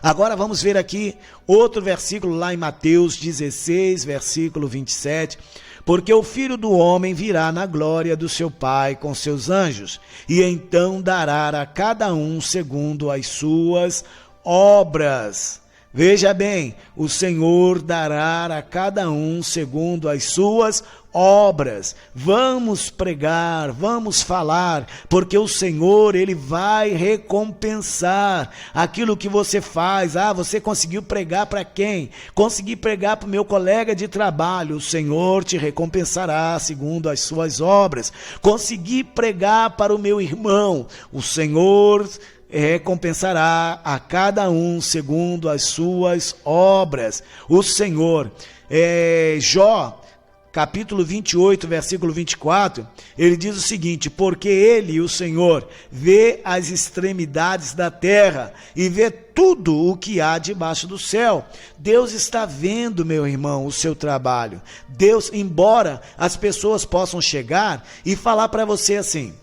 Agora vamos ver aqui outro versículo lá em Mateus 16, versículo 27. Porque o Filho do Homem virá na glória do seu Pai com seus anjos, e então dará a cada um segundo as suas obras. Veja bem, o Senhor dará a cada um segundo as suas obras. Vamos pregar, vamos falar, porque o Senhor, Ele vai recompensar aquilo que você faz. Ah, você conseguiu pregar para quem? Consegui pregar para o meu colega de trabalho. O Senhor te recompensará segundo as suas obras. Consegui pregar para o meu irmão. O Senhor recompensará a cada um segundo as suas obras. O Senhor, Jó, capítulo 28, versículo 24, ele diz o seguinte: porque ele, o Senhor, vê as extremidades da terra e vê tudo o que há debaixo do céu. Deus está vendo, meu irmão, o seu trabalho. Deus, embora as pessoas possam chegar e falar para você assim: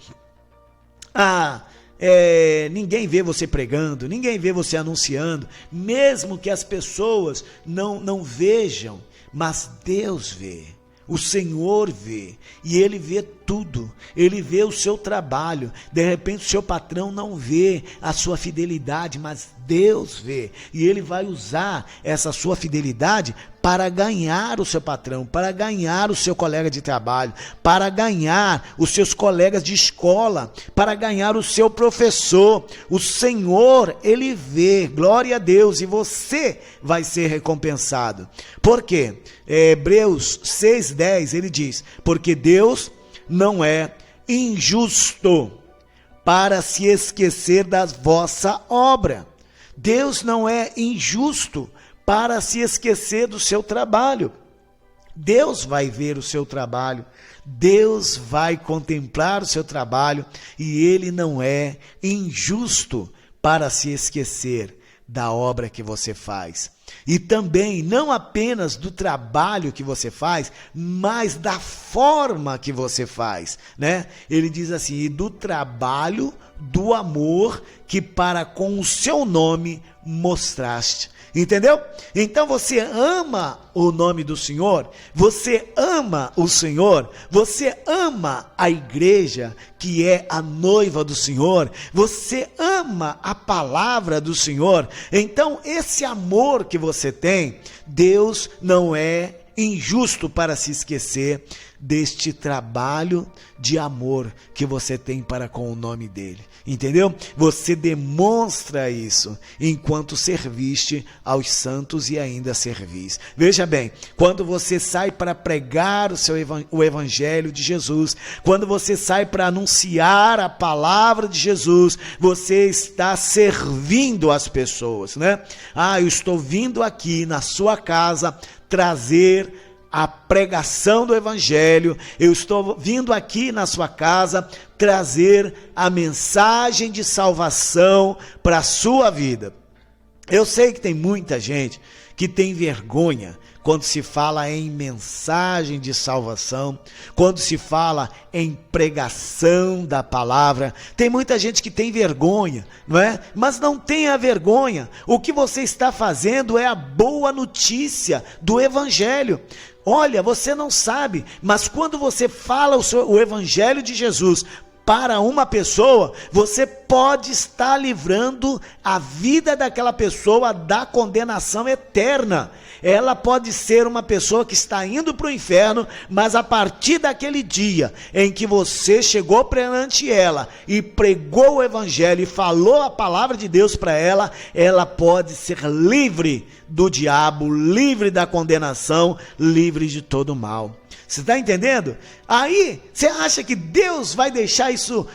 ninguém vê você pregando, ninguém vê você anunciando, mesmo que as pessoas não vejam, mas Deus vê. O Senhor vê, e Ele vê tudo, Ele vê o seu trabalho. De repente o seu patrão não vê a sua fidelidade, mas Deus vê, e Ele vai usar essa sua fidelidade para ganhar o seu patrão, para ganhar o seu colega de trabalho, para ganhar os seus colegas de escola, para ganhar o seu professor. O Senhor, Ele vê, glória a Deus, e você vai ser recompensado. Por quê? Hebreus 6:10, ele diz: porque Deus não é injusto para se esquecer da vossa obra Deus não é injusto para se esquecer do seu trabalho. Deus vai ver o seu trabalho, Deus vai contemplar o seu trabalho e Ele não é injusto para se esquecer da obra que você faz. E também não apenas do trabalho que você faz, mas da forma que você faz, né? Ele diz assim, e do trabalho, do amor que para com o seu nome mostraste. Entendeu? Então você ama o nome do Senhor, você ama o Senhor, você ama a igreja que é a noiva do Senhor, você ama a palavra do Senhor. Então esse amor que você tem, Deus não é injusto para se esquecer deste trabalho de amor que você tem para com o nome dele, entendeu? Você demonstra isso enquanto serviste aos santos e ainda servis. Veja bem, quando você sai para pregar o evangelho de Jesus, quando você sai para anunciar a palavra de Jesus, você está servindo as pessoas, né? Eu estou vindo aqui na sua casa trazer a pregação do evangelho, eu estou vindo aqui na sua casa trazer a mensagem de salvação para a sua vida. Eu sei que tem muita gente que tem vergonha quando se fala em mensagem de salvação, quando se fala em pregação da palavra. Tem muita gente que tem vergonha, não é? Mas não tenha vergonha. O que você está fazendo é a boa notícia do evangelho. Olha, você não sabe, mas quando você fala o evangelho de Jesus para uma pessoa, você pode estar livrando a vida daquela pessoa da condenação eterna. Ela pode ser uma pessoa que está indo para o inferno, mas a partir daquele dia em que você chegou perante ela e pregou o evangelho e falou a palavra de Deus para ela, ela pode ser livre do diabo, livre da condenação, livre de todo mal. Você está entendendo? Aí, você acha que Deus vai deixar isso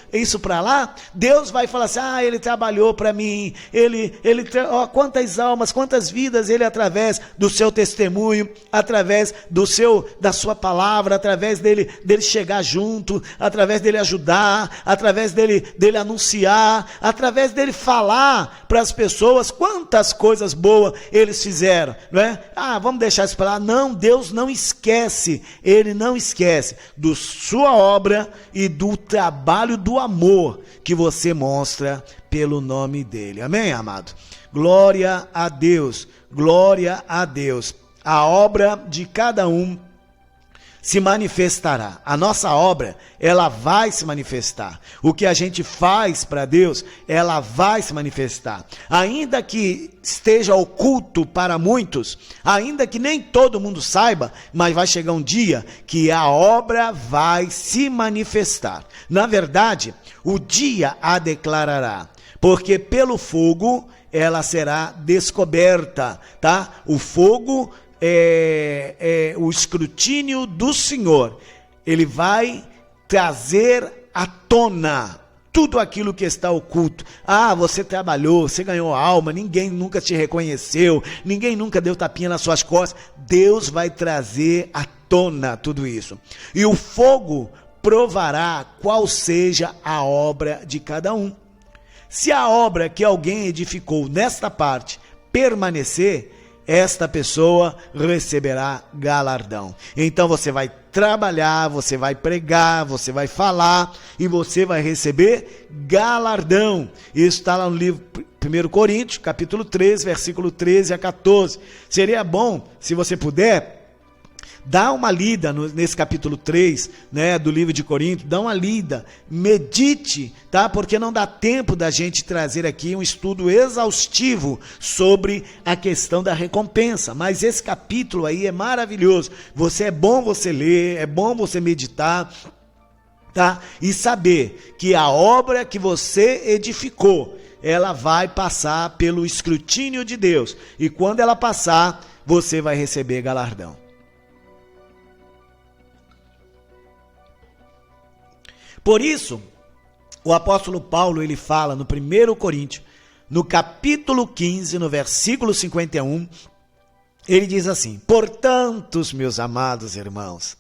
para lá? Deus vai falar assim, ele trabalhou para mim, quantas almas, quantas vidas ele através do seu testemunho, através da sua palavra, através dele chegar junto, através dele ajudar, através dele anunciar, através dele falar para as pessoas quantas coisas boas eles fizeram, não é? Vamos deixar isso para lá. Não, Deus não esquece, Ele não esquece da sua obra e do trabalho do amor que você mostra pelo nome dele. Amém, amado? Glória a Deus, glória a Deus. A obra de cada um se manifestará. A nossa obra, ela vai se manifestar. O que a gente faz para Deus, ela vai se manifestar. Ainda que esteja oculto para muitos, ainda que nem todo mundo saiba, mas vai chegar um dia que a obra vai se manifestar. Na verdade, o dia a declarará, porque pelo fogo ela será descoberta, tá? O fogo o escrutínio do Senhor, ele vai trazer à tona tudo aquilo que está oculto. Você trabalhou, você ganhou alma, ninguém nunca te reconheceu, ninguém nunca deu tapinha nas suas costas. Deus vai trazer à tona tudo isso. E o fogo provará qual seja a obra de cada um. Se a obra que alguém edificou nesta parte permanecer, esta pessoa receberá galardão. Então você vai trabalhar, você vai pregar, você vai falar e você vai receber galardão. Isso está lá no livro 1 Coríntios, capítulo 3, versículo 13 a 14. Seria bom, se você puder, dá uma lida nesse capítulo 3, né, do livro de Coríntios, dá uma lida, medite, tá? Porque não dá tempo da gente trazer aqui um estudo exaustivo sobre a questão da recompensa, mas esse capítulo aí é maravilhoso. É bom você ler, é bom você meditar, tá? E saber que a obra que você edificou, ela vai passar pelo escrutínio de Deus, e quando ela passar, você vai receber galardão. Por isso, o apóstolo Paulo, ele fala no 1 Coríntios, no capítulo 15, no versículo 51, ele diz assim: portanto, meus amados irmãos,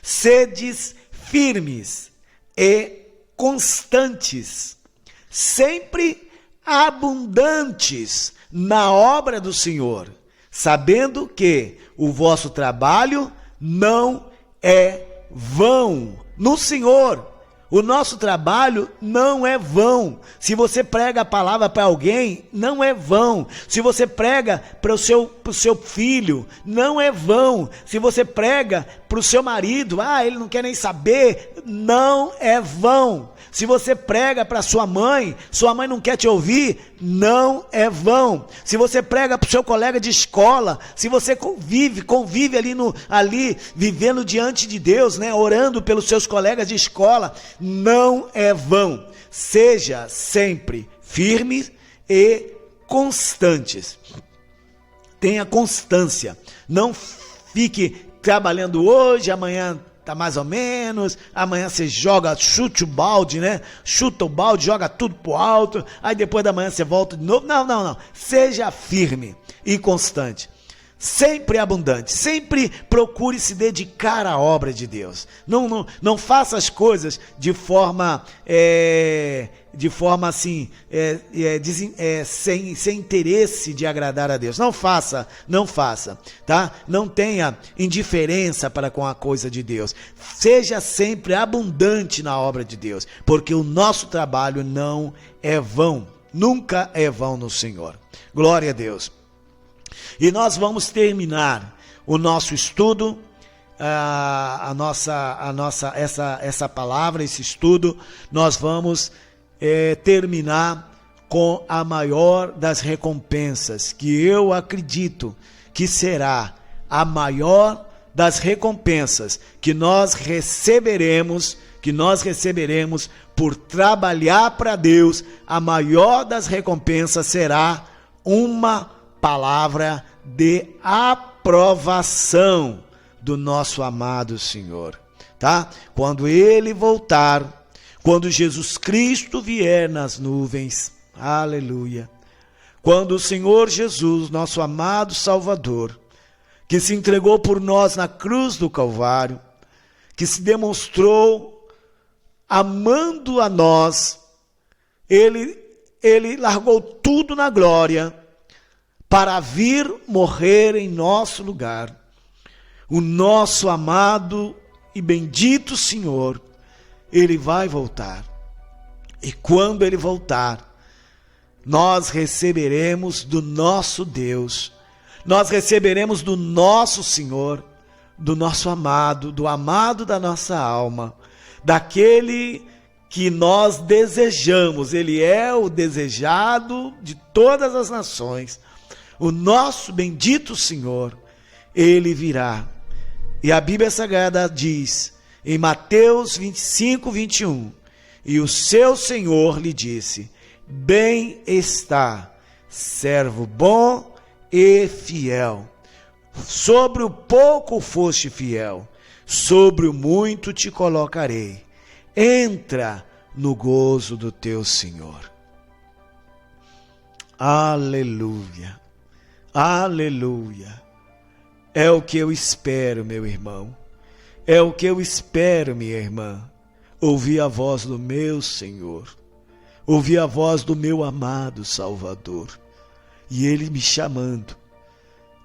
sedes firmes e constantes, sempre abundantes na obra do Senhor, sabendo que o vosso trabalho não é vão no Senhor. O nosso trabalho não é vão. Se você prega a palavra para alguém, não é vão. Se você prega para o seu filho, não é vão. Se você prega para o seu marido, ele não quer nem saber, não é vão. Se você prega para sua mãe não quer te ouvir, não é vão. Se você prega para o seu colega de escola, se você convive ali vivendo diante de Deus, né, orando pelos seus colegas de escola, não é vão. Seja sempre firmes e constantes. Tenha constância. Não fique trabalhando hoje, amanhã tá mais ou menos, amanhã você chuta o balde, né? Chuta o balde, joga tudo pro alto, aí depois da manhã você volta de novo. Não. Seja firme e constante. Sempre abundante, sempre procure se dedicar à obra de Deus. Não faça as coisas de forma assim, sem interesse de agradar a Deus. Não faça, tá? Não tenha indiferença para com a coisa de Deus. Seja sempre abundante na obra de Deus, porque o nosso trabalho não é vão, nunca é vão no Senhor. Glória a Deus. E nós vamos terminar o nosso estudo, essa palavra, esse estudo, nós vamos terminar com a maior das recompensas, que eu acredito que será a maior das recompensas que nós receberemos por trabalhar para Deus. A maior das recompensas será uma palavra de aprovação do nosso amado Senhor, tá? Quando Ele voltar, quando Jesus Cristo vier nas nuvens, aleluia, quando o Senhor Jesus, nosso amado Salvador, que se entregou por nós na cruz do Calvário, que se demonstrou amando a nós, Ele largou tudo na glória, para vir morrer em nosso lugar. O nosso amado e bendito Senhor, Ele vai voltar. E quando Ele voltar, nós receberemos do nosso Deus, nós receberemos do nosso Senhor, do nosso amado, do amado da nossa alma, daquele que nós desejamos. Ele é o desejado de todas as nações. O nosso bendito Senhor, Ele virá. E a Bíblia Sagrada diz, em Mateus 25, 21, e o seu Senhor lhe disse: bem está, servo bom e fiel. Sobre o pouco foste fiel, sobre o muito te colocarei. Entra no gozo do teu Senhor. Aleluia. Aleluia. É o que eu espero, meu irmão. É o que eu espero, minha irmã. Ouvir a voz do meu Senhor. Ouvir a voz do meu amado Salvador. E Ele me chamando.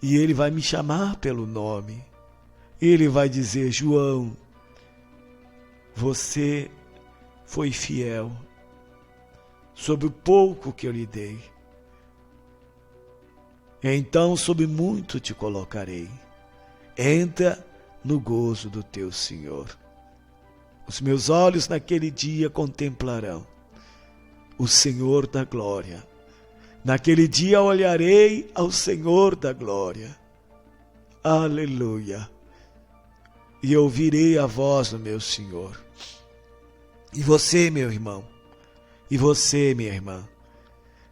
E Ele vai me chamar pelo nome. Ele vai dizer: João, você foi fiel sobre o pouco que eu lhe dei. Então sobre muito te colocarei. Entra no gozo do teu Senhor. Os meus olhos naquele dia contemplarão o Senhor da glória. Naquele dia olharei ao Senhor da glória. Aleluia. E ouvirei a voz do meu Senhor. E você, meu irmão, e você, minha irmã,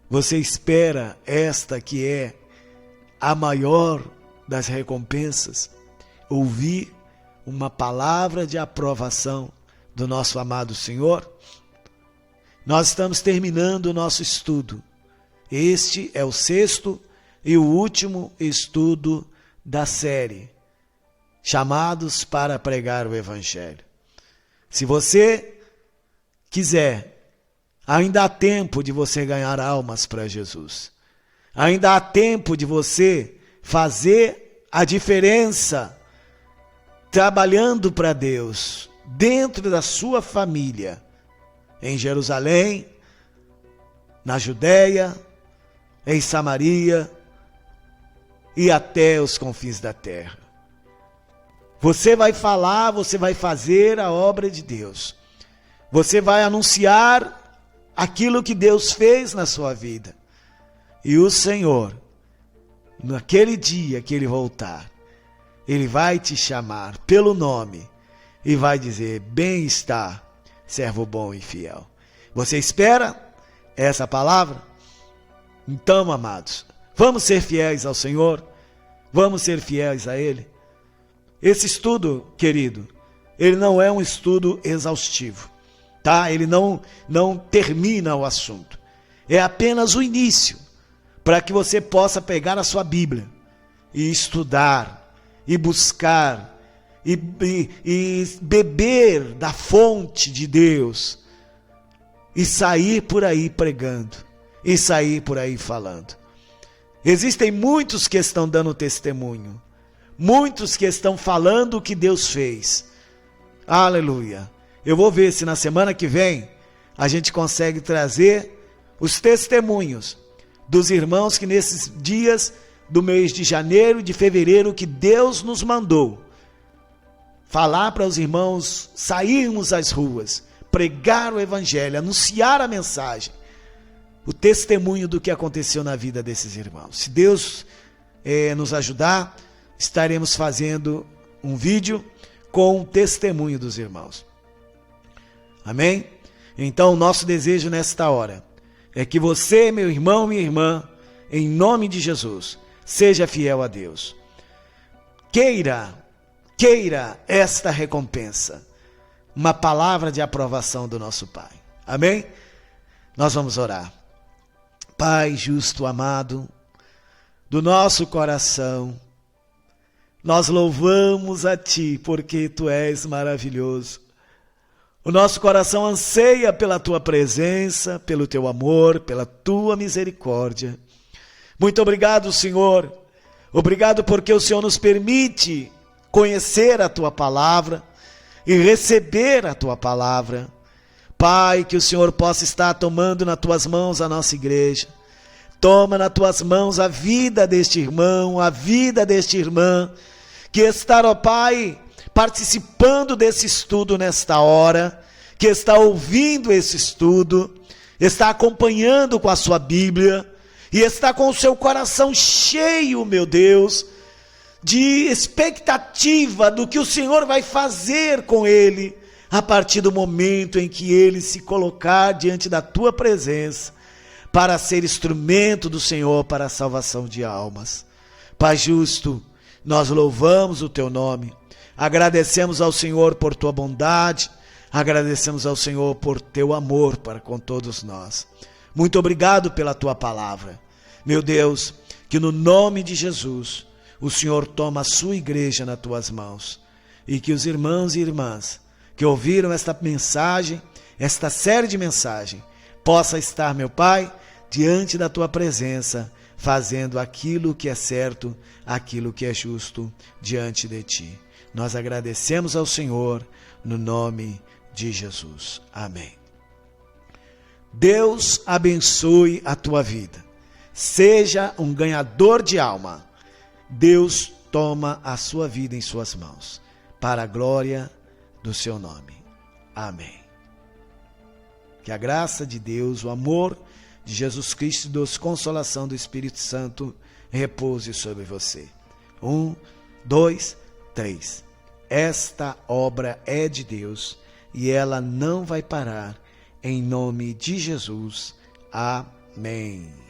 você espera esta que é a maior das recompensas, ouvir uma palavra de aprovação do nosso amado Senhor? Nós estamos terminando o nosso estudo Este é o sexto e o último estudo da série, chamados para pregar o Evangelho. Se você quiser, ainda há tempo de você ganhar almas para Jesus. Ainda há tempo de você fazer a diferença trabalhando para Deus, dentro da sua família, em Jerusalém, na Judéia, em Samaria e até os confins da terra. Você vai falar, você vai fazer a obra de Deus. Você vai anunciar aquilo que Deus fez na sua vida. E o Senhor, naquele dia que Ele voltar, Ele vai te chamar pelo nome e vai dizer: bem está, servo bom e fiel. Você espera essa palavra? Então, amados, vamos ser fiéis ao Senhor, vamos ser fiéis a Ele. Esse estudo, querido, ele não é um estudo exaustivo, tá? Ele não termina o assunto. É apenas o início, para que você possa pegar a sua Bíblia e estudar, e buscar, e beber da fonte de Deus, e sair por aí pregando, e sair por aí falando. Existem muitos que estão dando testemunho, muitos que estão falando o que Deus fez. Aleluia! Eu vou ver se na semana que vem a gente consegue trazer os testemunhos dos irmãos que nesses dias do mês de janeiro e de fevereiro que Deus nos mandou falar para os irmãos sairmos às ruas, pregar o Evangelho, anunciar a mensagem, o testemunho do que aconteceu na vida desses irmãos. Se Deus nos ajudar, estaremos fazendo um vídeo com o testemunho dos irmãos. Amém? Então, o nosso desejo nesta hora é que você, meu irmão, minha irmã, em nome de Jesus, seja fiel a Deus. Queira esta recompensa, uma palavra de aprovação do nosso Pai. Amém? Nós vamos orar. Pai justo, amado, do nosso coração, nós louvamos a Ti, porque Tu és maravilhoso. O nosso coração anseia pela Tua presença, pelo Teu amor, pela Tua misericórdia. Muito obrigado, Senhor. Obrigado porque o Senhor nos permite conhecer a Tua palavra e receber a Tua palavra. Pai, que o Senhor possa estar tomando nas Tuas mãos a nossa igreja. Toma nas Tuas mãos a vida deste irmão, a vida desta irmã, que está, ó Pai, participando desse estudo nesta hora, que está ouvindo esse estudo, está acompanhando com a sua Bíblia, e está com o seu coração cheio, meu Deus, de expectativa do que o Senhor vai fazer com ele, a partir do momento em que ele se colocar diante da Tua presença, para ser instrumento do Senhor para a salvação de almas. Pai justo, nós louvamos o Teu nome, agradecemos ao Senhor por Tua bondade, agradecemos ao Senhor por Teu amor para com todos nós. Muito obrigado pela Tua palavra. Meu Deus, que no nome de Jesus, o Senhor toma a sua igreja nas Tuas mãos, e que os irmãos e irmãs que ouviram esta mensagem, esta série de mensagens, possa estar, meu Pai, diante da Tua presença, fazendo aquilo que é certo, aquilo que é justo diante de Ti. Nós agradecemos ao Senhor, no nome de Jesus. Amém. Deus abençoe a tua vida. Seja um ganhador de alma. Deus toma a sua vida em suas mãos, para a glória do seu nome. Amém. Que a graça de Deus, o amor de Jesus Cristo e a consolação do Espírito Santo repouse sobre você. 1, 2, 3. Esta obra é de Deus e ela não vai parar, em nome de Jesus. Amém.